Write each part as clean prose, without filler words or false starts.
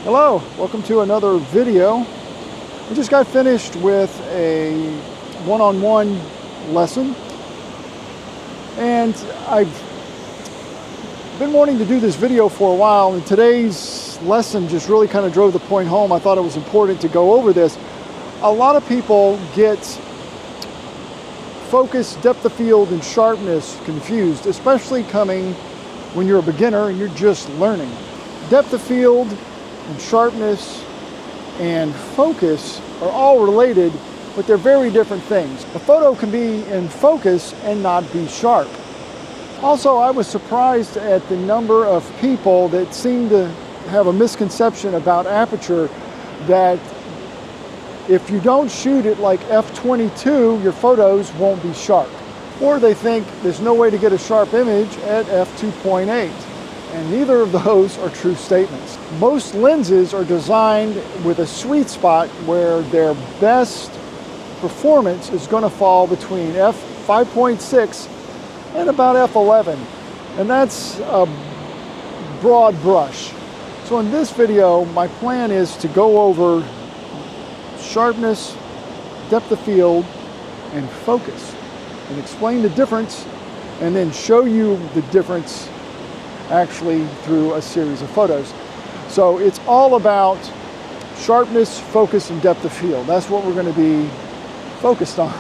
Hello, welcome to another video. I just got finished with a one-on-one lesson, and I've been wanting to do this video for a while, and today's lesson just really kind of drove the point home. I thought it was important to go over this. A lot of people get focus, depth of field, and sharpness confused, especially coming when you're a beginner and you're just learning. Depth of field and sharpness and focus are all related, but they're very different things. A photo can be in focus and not be sharp. Also, I was surprised at the number of people that seem to have a misconception about aperture, that if you don't shoot it like f/22, your photos won't be sharp. Or they think there's no way to get a sharp image at f/2.8. And neither of those are true statements. Most lenses are designed with a sweet spot where their best performance is going to fall between f/5.6 and about f/11. And that's a broad brush. So in this video, my plan is to go over sharpness, depth of field, and focus, and explain the difference, and then show you the difference actually through a series of photos. So it's all about sharpness, focus, and depth of field. That's what we're going to be focused on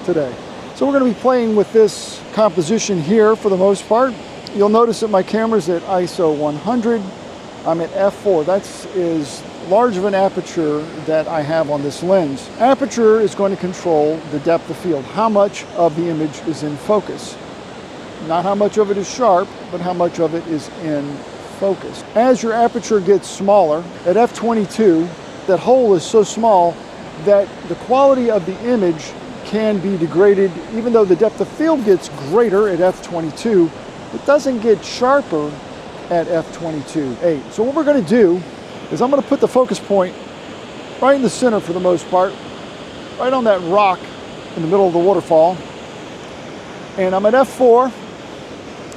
today. So we're going to be playing with this composition here for the most part. You'll notice that my camera's at ISO 100. I'm at f4. That's as large of an aperture that I have on this lens. Aperture is going to control the depth of field, how much of the image is in focus. Not how much of it is sharp, but how much of it is in focus. As your aperture gets smaller, at f/22, that hole is so small that the quality of the image can be degraded. Even though the depth of field gets greater at f/22, it doesn't get sharper at f/22.8. So what we're going to do is I'm going to put the focus point right in the center for the most part, right on that rock in the middle of the waterfall. And I'm at f4,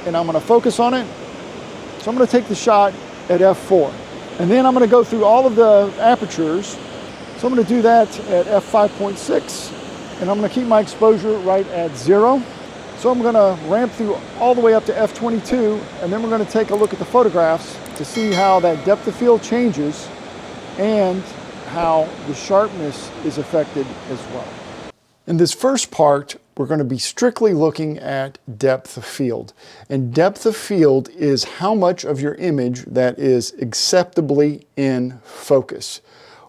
and I'm going to focus on it. So I'm going to take the shot at f4. And then I'm going to go through all of the apertures. So I'm going to do that at f5.6, and I'm going to keep my exposure right at 0. So I'm going to ramp through all the way up to f/22, and then we're going to take a look at the photographs to see how that depth of field changes and how the sharpness is affected as well. In this first part, we're going to be strictly looking at depth of field. And depth of field is how much of your image that is acceptably in focus,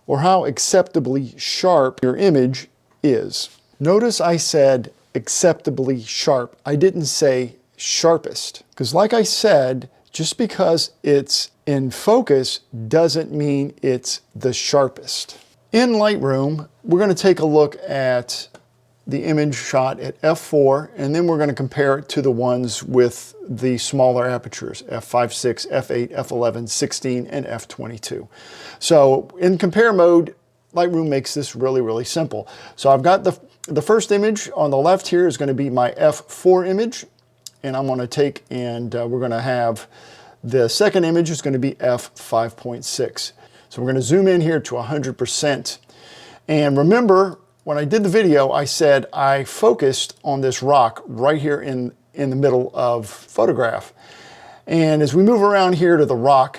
or how acceptably sharp your image is. Notice I said acceptably sharp. I didn't say sharpest, because like I said, just because it's in focus doesn't mean it's the sharpest. In Lightroom, we're going to take a look at the image shot at f4, and then we're going to compare it to the ones with the smaller apertures, f5.6, f8, f11, 16, and f/22. So in compare mode, Lightroom makes this really simple. So I've got the first image on the left here is going to be my f4 image, and I'm going to take and we're going to have the second image is going to be f5.6. So we're going to zoom in here to 100%. And remember, when I did the video, I said I focused on this rock right here in the middle of photograph. And as we move around here to the rock,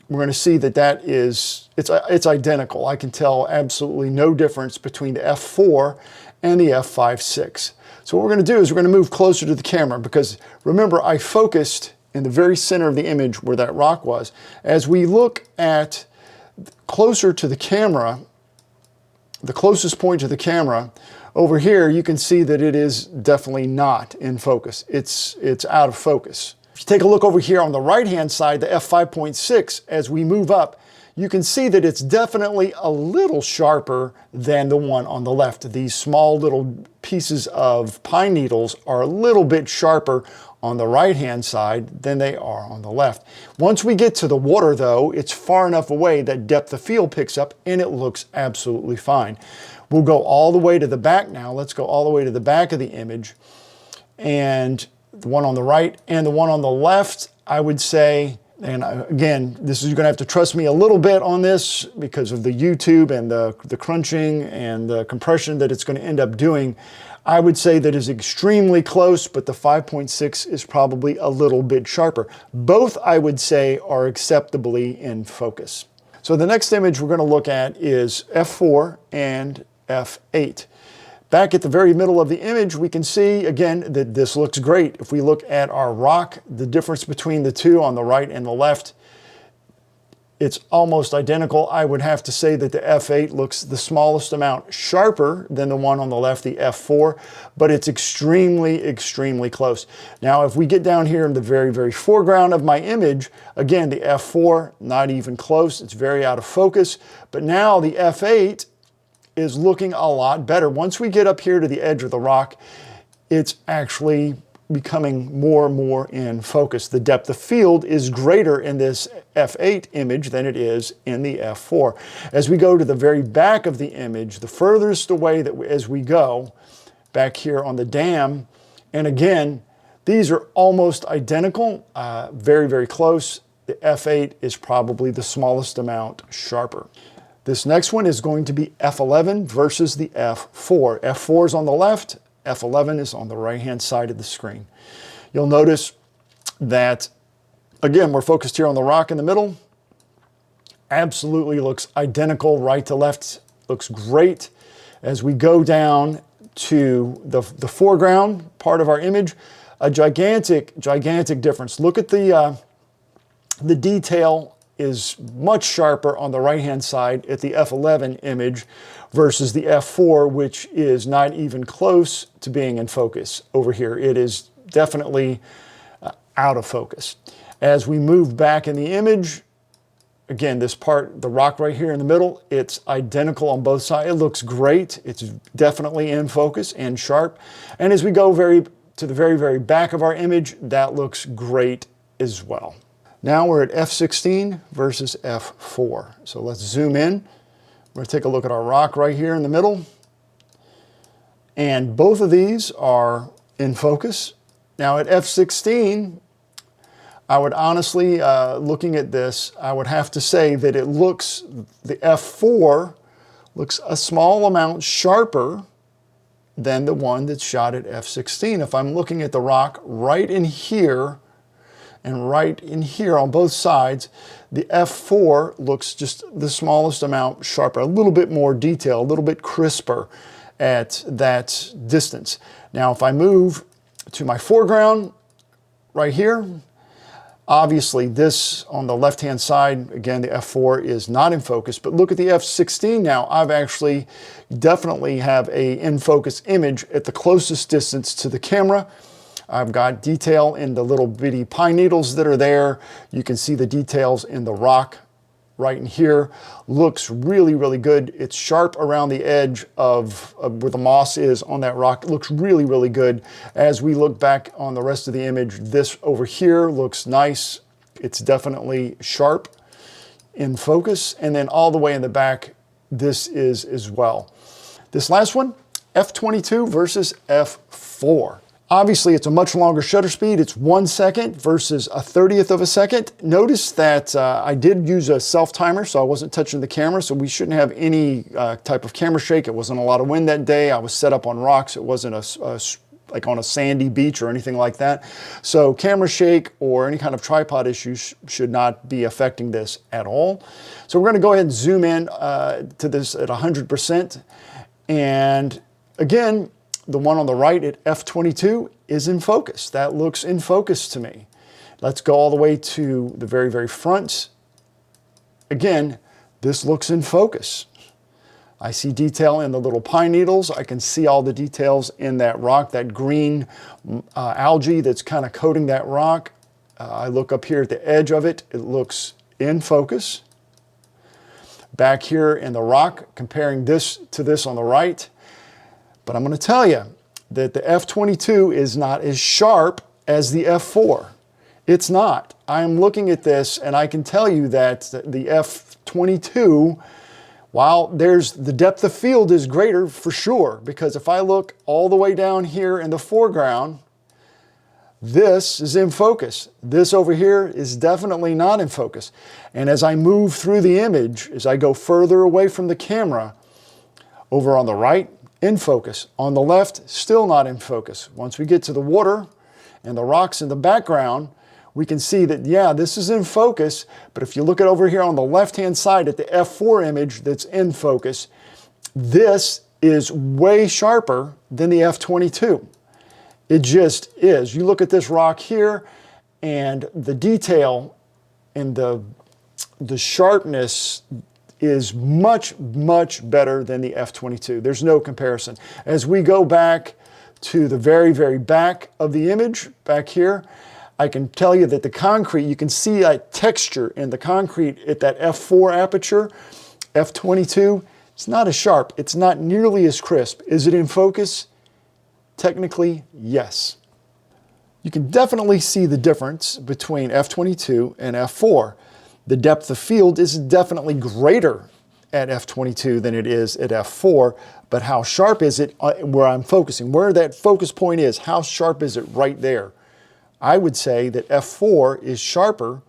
we're going to see that it's identical. I can tell absolutely no difference between the f4 and the f5.6. So what we're going to do is we're going to move closer to the camera, because remember, I focused in the very center of the image where that rock was. As we look at closer to the camera, the closest point to the camera, over here you can see that it is definitely not in focus. It's out of focus. If you take a look over here on the right hand side, the f5.6, as we move up, you can see that it's definitely a little sharper than the one on the left. These small little pieces of pine needles are a little bit sharper on the right hand side than they are on the left. Once we get to the water though, it's far enough away that depth of field picks up and it looks absolutely fine. We'll go all the way to the back now. Let's go all the way to the back of the image, and the one on the right and the one on the left, I would say And again, this is, you're going to have to trust me a little bit on this because of the YouTube and the crunching and the compression that it's going to end up doing. I would say that is extremely close, but the 5.6 is probably a little bit sharper. Both, I would say, are acceptably in focus. So the next image we're going to look at is f4 and f8. Back at the very middle of the image, we can see again that this looks great. If we look at our rock, the difference between the two on the right and the left, it's almost identical. I would have to say that the f8 looks the smallest amount sharper than the one on the left, the f4, but it's extremely, extremely close. Now, if we get down here in the very, very foreground of my image, again, the f4, not even close. It's very out of focus. But now the f8 is looking a lot better. Once we get up here to the edge of the rock, it's actually becoming more and more in focus. The depth of field is greater in this f8 image than it is in the f4. As we go to the very back of the image, the furthest away that as we go, back here on the dam, and again, these are almost identical, very, very close. The f8 is probably the smallest amount sharper. This next one is going to be f11 versus the f4. f4 is on the left, f11 is on the right-hand side of the screen. You'll notice that, again, we're focused here on the rock in the middle. Absolutely looks identical right to left, looks great. As we go down to the foreground part of our image, a gigantic, gigantic difference. Look at the detail is much sharper on the right-hand side at the f11 image versus the f4, which is not even close to being in focus over here. It is definitely out of focus. As we move back in the image, again, this part, the rock right here in the middle, it's identical on both sides. It looks great. It's definitely in focus and sharp. And as we go to the very, very back of our image, that looks great as well. Now we're at f16 versus f4. So let's zoom in. We're going to take a look at our rock right here in the middle. And both of these are in focus. Now at f16, I would honestly, looking at this, I would have to say that it looks, the f4 looks a small amount sharper than the one that's shot at f16. If I'm looking at the rock right in here, and right in here on both sides, the f4 looks just the smallest amount sharper, a little bit more detail, a little bit crisper at that distance. Now, if I move to my foreground right here, obviously this on the left-hand side, again, the f4 is not in focus, but look at the f16 now. I've actually definitely have a in-focus image at the closest distance to the camera. I've got detail in the little bitty pine needles that are there. You can see the details in the rock right in here. Looks really, really good. It's sharp around the edge of where the moss is on that rock. It looks really, really good. As we look back on the rest of the image, this over here looks nice. It's definitely sharp in focus. And then all the way in the back, this is as well. This last one, f22 versus f4. Obviously, it's a much longer shutter speed. It's 1 second versus a 30th of a second. Notice that I did use a self-timer, so I wasn't touching the camera, so we shouldn't have any type of camera shake. It wasn't a lot of wind that day. I was set up on rocks. It wasn't like on a sandy beach or anything like that. So camera shake or any kind of tripod issues should not be affecting this at all. So we're going to go ahead and zoom in to this at 100%. And again, the one on the right at f22 is in focus. That looks in focus to me. Let's go all the way to the very, very front. Again, this looks in focus. I see detail in the little pine needles. I can see all the details in that rock, that green algae that's kind of coating that rock. I look up here at the edge of it. It looks in focus. Back here in the rock, comparing this to this on the right. But I'm going to tell you that the f22 is not as sharp as the f4. It's not. I'm looking at this and I can tell you that the f22, while the depth of field is greater for sure, because if I look all the way down here in the foreground, This is in focus. This over here is definitely not in focus. And as I move through the image, as I go further away from the camera, over on the right, in focus. On the left, still not in focus. Once we get to the water and the rocks in the background, we can see that, yeah, this is in focus, but if you look at over here on the left-hand side at the f4 image that's in focus, this is way sharper than the f22. It just is. You look at this rock here, and the detail and the sharpness is much, much better than the f22. There's no comparison. As we go back to the very, very back of the image, back here, I can tell you that the concrete, you can see that texture in the concrete at that f4 aperture. F22, it's not as sharp. It's not nearly as crisp. Is it in focus? Technically, yes. You can definitely see the difference between f22 and f4. The depth of field is definitely greater at f22 than it is at f4, but how sharp is it where I'm focusing? Where that focus point is, how sharp is it right there? I would say that f4 is sharper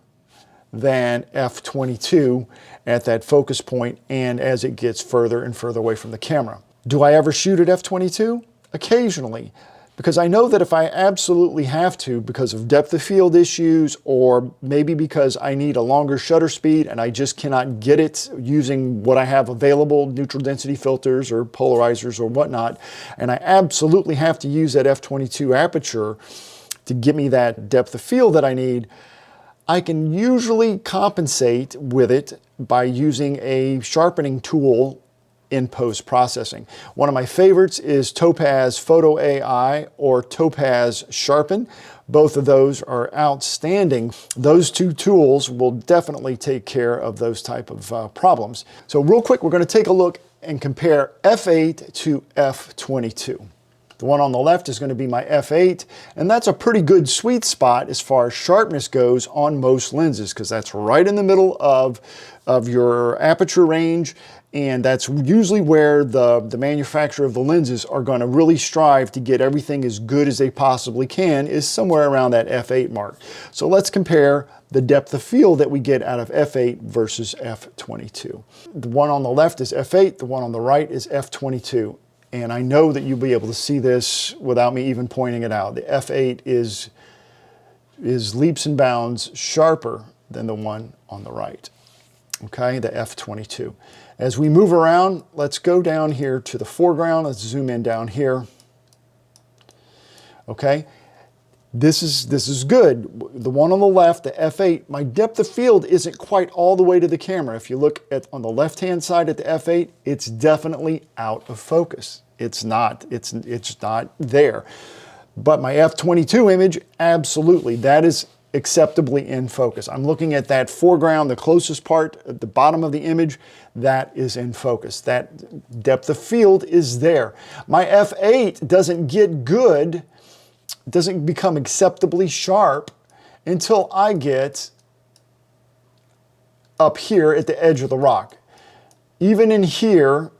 than f22 at that focus point and as it gets further and further away from the camera. Do I ever shoot at f22? Occasionally, because I know that if I absolutely have to, because of depth of field issues, or maybe because I need a longer shutter speed and I just cannot get it using what I have available, neutral density filters or polarizers or whatnot, and I absolutely have to use that f22 aperture to give me that depth of field that I need, I can usually compensate with it by using a sharpening tool in post-processing. One of my favorites is Topaz Photo AI or Topaz Sharpen. Both of those are outstanding. Those two tools will definitely take care of those type of problems. So real quick, we're going to take a look and compare f8 to f22. The one on the left is going to be my f8, and that's a pretty good sweet spot as far as sharpness goes on most lenses, because that's right in the middle of your aperture range, and that's usually where the manufacturer of the lenses are going to really strive to get everything as good as they possibly can, is somewhere around that f8 mark. So let's compare the depth of field that we get out of f8 versus f22. The one on the left is f8, the one on the right is f22. And I know that you'll be able to see this without me even pointing it out. The f8 is leaps and bounds sharper than the one on the right, okay, the f22. As we move around, let's go down here to the foreground. Let's zoom in down here, okay. This is good. The one on the left, the f8, my depth of field isn't quite all the way to the camera. If you look at on the left-hand side at the f8, it's definitely out of focus. It's not there. But my f22 image, absolutely, that is acceptably in focus. I'm looking at that foreground, the closest part at the bottom of the image, that is in focus. That depth of field is there. My f8 doesn't get good, doesn't become acceptably sharp until I get up here at the edge of the rock. Even in here,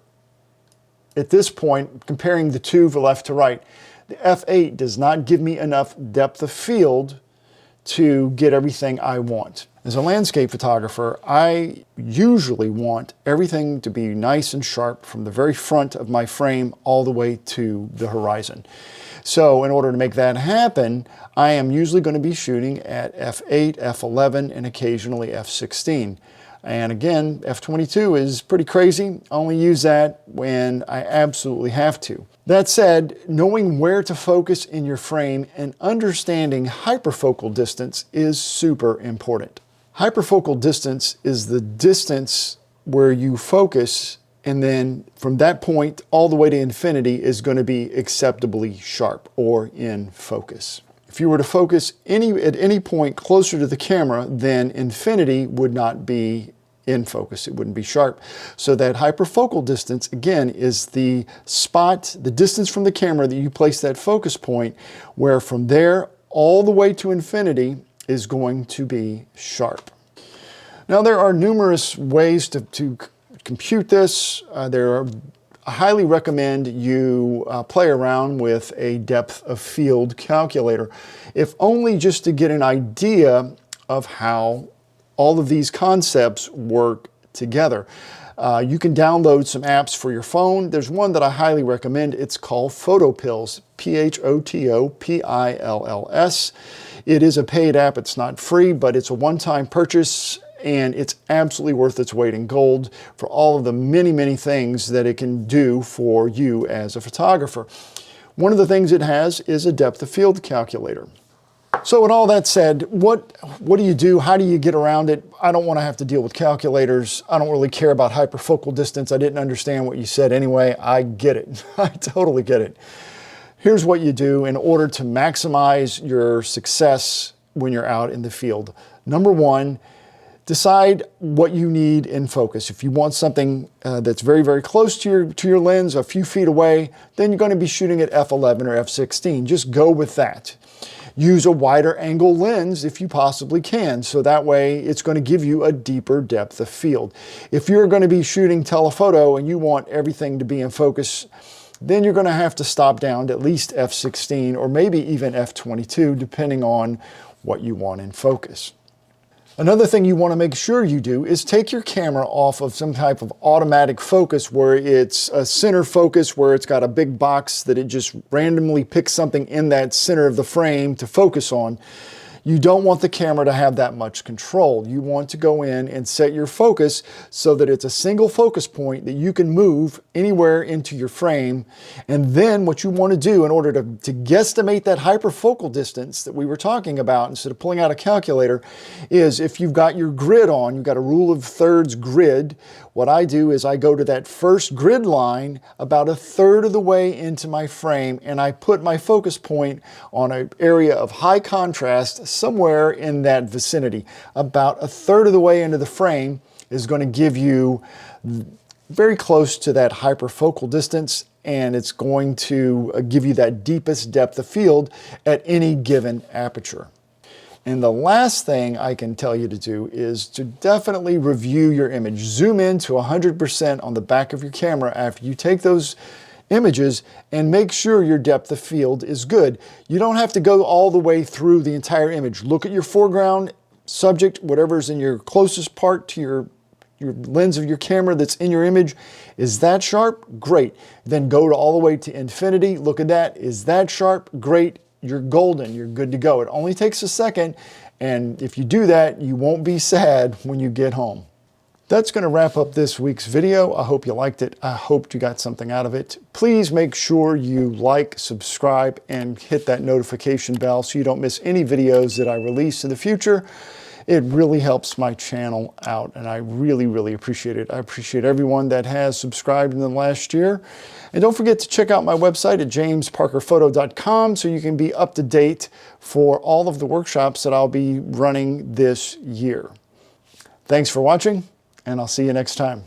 at this point, comparing the two from left to right, the f8 does not give me enough depth of field to get everything I want. As a landscape photographer, I usually want everything to be nice and sharp from the very front of my frame all the way to the horizon. So in order to make that happen, I am usually going to be shooting at f8, f11, and occasionally f16. And again, f22 is pretty crazy. I only use that when I absolutely have to. That said, knowing where to focus in your frame and understanding hyperfocal distance is super important. Hyperfocal distance is the distance where you focus, and then from that point all the way to infinity is going to be acceptably sharp or in focus. If you were to focus at any point closer to the camera, then infinity would not be in focus. It wouldn't be sharp. So that hyperfocal distance, again, is the spot, the distance from the camera that you place that focus point, where from there all the way to infinity is going to be sharp. Now there are numerous ways to compute this. There are I highly recommend you play around with a depth of field calculator, if only just to get an idea of how all of these concepts work together. You can download some apps for your phone. There's one that I highly recommend. It's called PhotoPills, Photopills. It is a paid app. It's not free, but it's a one-time purchase, and it's absolutely worth its weight in gold for all of the many, many things that it can do for you as a photographer. One of the things it has is a depth of field calculator. So with all that said, what do you do? How do you get around it? I don't want to have to deal with calculators. I don't really care about hyperfocal distance. I didn't understand what you said anyway. I get it. I totally get it. Here's what you do in order to maximize your success when you're out in the field. Number one, decide what you need in focus. If you want something that's very, very close to your lens, a few feet away, then you're going to be shooting at f11 or f16. Just go with that. Use a wider angle lens if you possibly can, so that way it's going to give you a deeper depth of field. If you're going to be shooting telephoto and you want everything to be in focus, then you're going to have to stop down to at least f16 or maybe even f22, depending on what you want in focus. Another thing you want to make sure you do is take your camera off of some type of automatic focus where it's a center focus, where it's got a big box that it just randomly picks something in that center of the frame to focus on. You don't want the camera to have that much control. You want to go in and set your focus so that it's a single focus point that you can move anywhere into your frame. And then what you want to do in order to guesstimate that hyperfocal distance that we were talking about, instead of pulling out a calculator, is if you've got your grid on, you've got a rule of thirds grid, what I do is I go to that first grid line about a third of the way into my frame, and I put my focus point on an area of high contrast somewhere in that vicinity. About a third of the way into the frame is going to give you very close to that hyperfocal distance, and it's going to give you that deepest depth of field at any given aperture. And the last thing I can tell you to do is to definitely review your image. Zoom in to 100% on the back of your camera after you take those images and make sure your depth of field is good. You don't have to go all the way through the entire image. Look at your foreground subject, whatever's in your closest part to your lens of your camera that's in your image. Is that sharp? Great. Then go to all the way to infinity. Look at that. Is that sharp? Great. You're golden. You're good to go. It only takes a second, and if you do that, you won't be sad when you get home. That's going to wrap up this week's video. I hope you liked it. I hope you got something out of it. Please make sure you like, subscribe, and hit that notification bell so you don't miss any videos that I release in the future. It really helps my channel out, and I really, really appreciate it. I appreciate everyone that has subscribed in the last year. And don't forget to check out my website at jamesparkerphoto.com so you can be up to date for all of the workshops that I'll be running this year. Thanks for watching, and I'll see you next time.